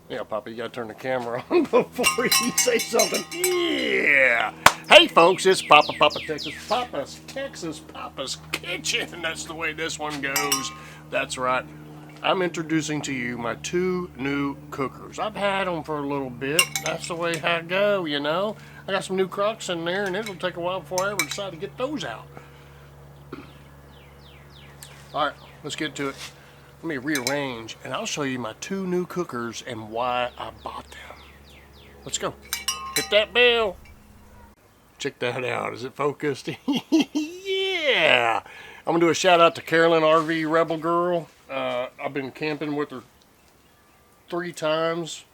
Yeah, Papa, you gotta turn the camera on before you say something. Yeah! Hey, folks, it's Papa Papa's Kitchen. That's the way this one goes. That's right. I'm introducing to you my two new cookers. I've had them for a little bit. That's the way I go, you know. I got some new crocks in there, and it'll take a while before I ever decide to get those out. All right, let's get to it. Let me rearrange, and I'll show you my two new cookers and why I bought them. Let's go. Hit that bell. Check that out. Is it focused? Yeah. I'm going to do a shout out to Carolyn RV Rebel Girl. I've been camping with her 3 times.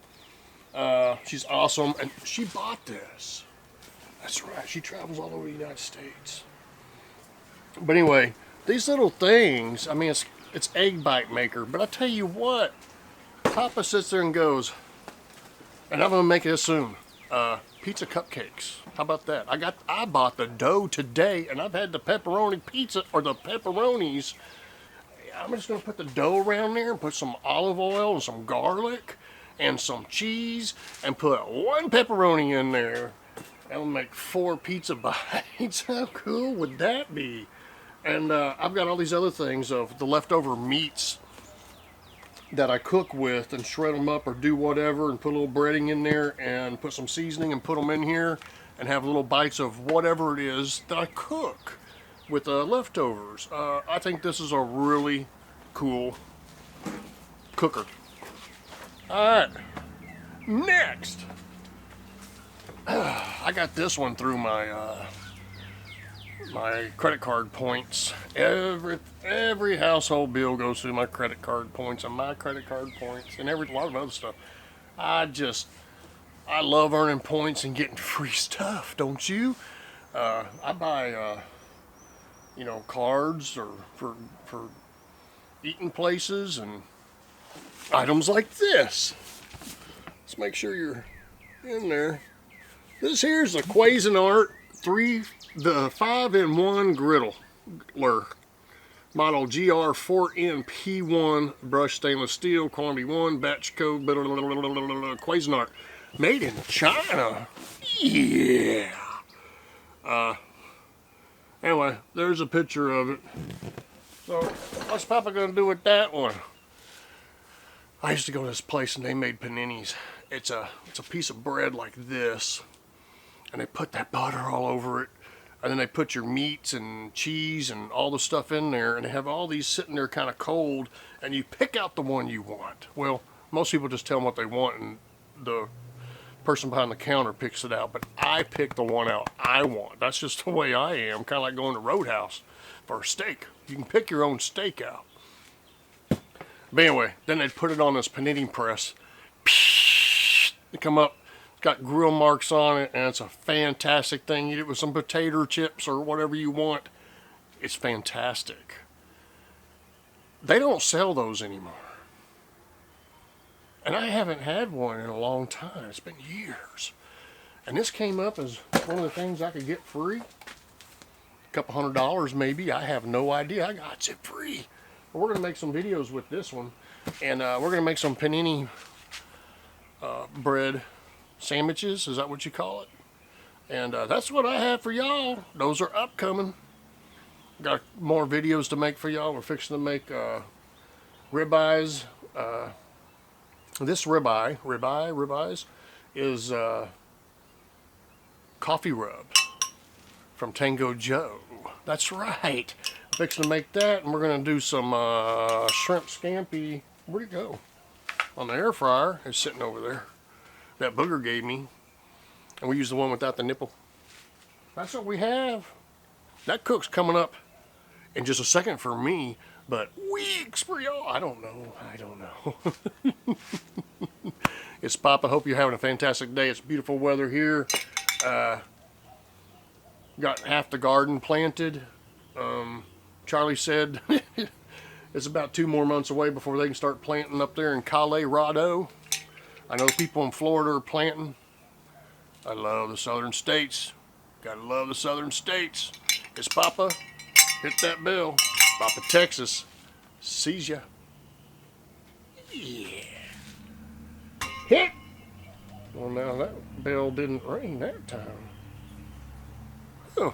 She's awesome, and she bought this. That's right. She travels all over the United States. But anyway, these little things, I mean, it's egg bite maker, but I tell you what, Papa sits there and goes, and I'm gonna make it soon. Pizza cupcakes. How about that? I bought the dough today, and I've had the pepperoni pizza or the pepperonis. I'm just gonna put the dough around there and put some olive oil and some garlic and some cheese and put 1 pepperoni in there. And we'll make 4 pizza bites. How cool would that be? And I've got all these other things of the leftover meats that I cook with and shred them up or do whatever and put a little breading in there and put some seasoning and put them in here and have little bites of whatever it is that I cook with leftovers. I think this is a really cool cooker. Alright, next. I got this one through my credit card points. Every household bill goes through my credit card points and my credit card points and a lot of other stuff. I love earning points and getting free stuff, don't you? I buy cards or for eating places and items like this. Let's make sure you're in there. This here's a Cuisinart the 5-in-1 griddler, model GR4NP1, brush stainless steel, quantity 1, batch code, Cuisinart, made in China. Yeah. Anyway, there's a picture of it. So, what's Papa gonna do with that one? I used to go to this place and they made paninis. It's a piece of bread like this, and they put that butter all over it. And then they put your meats and cheese and all the stuff in there, and they have all these sitting there kind of cold, and you pick out the one you want. Well, most people just tell them what they want, and the person behind the counter picks it out, but I pick the one out I want. That's just the way I am, kind of like going to Roadhouse for a steak. You can pick your own steak out. But anyway, then they'd put it on this panini press. They come up. Got grill marks on it, and it's a fantastic thing. Eat it with some potato chips or whatever you want. It's fantastic. They don't sell those anymore. And I haven't had one in a long time. It's been years. And this came up as one of the things I could get free. A couple $100 maybe. I have no idea. I got it free. But we're going to make some videos with this one. And we're going to make some panini bread sandwiches, is that what you call it? And that's what I have for y'all. Those are upcoming. Got more videos to make for y'all. We're fixing to make ribeyes. This ribeyes is coffee rub from Tango Joe. That's right. Fixing to make that, and we're gonna do some shrimp scampi. Where'd it go? On the air fryer. It's sitting over there. That Booger gave me, and we use the one without the nipple. That's what we have. That cook's coming up in just a second for me, but weeks for y'all. I don't know. It's Papa. Hope you're having a fantastic day. It's beautiful weather here. Got half the garden planted. Charlie said it's about 2 more months away before they can start planting up there in Colorado. I know people in Florida are planting. I love the southern states. Gotta love the southern states. It's Papa. Hit that bell. Papa, Texas. Sees ya. Yeah. Hit! Well, now that bell didn't ring that time. Huh.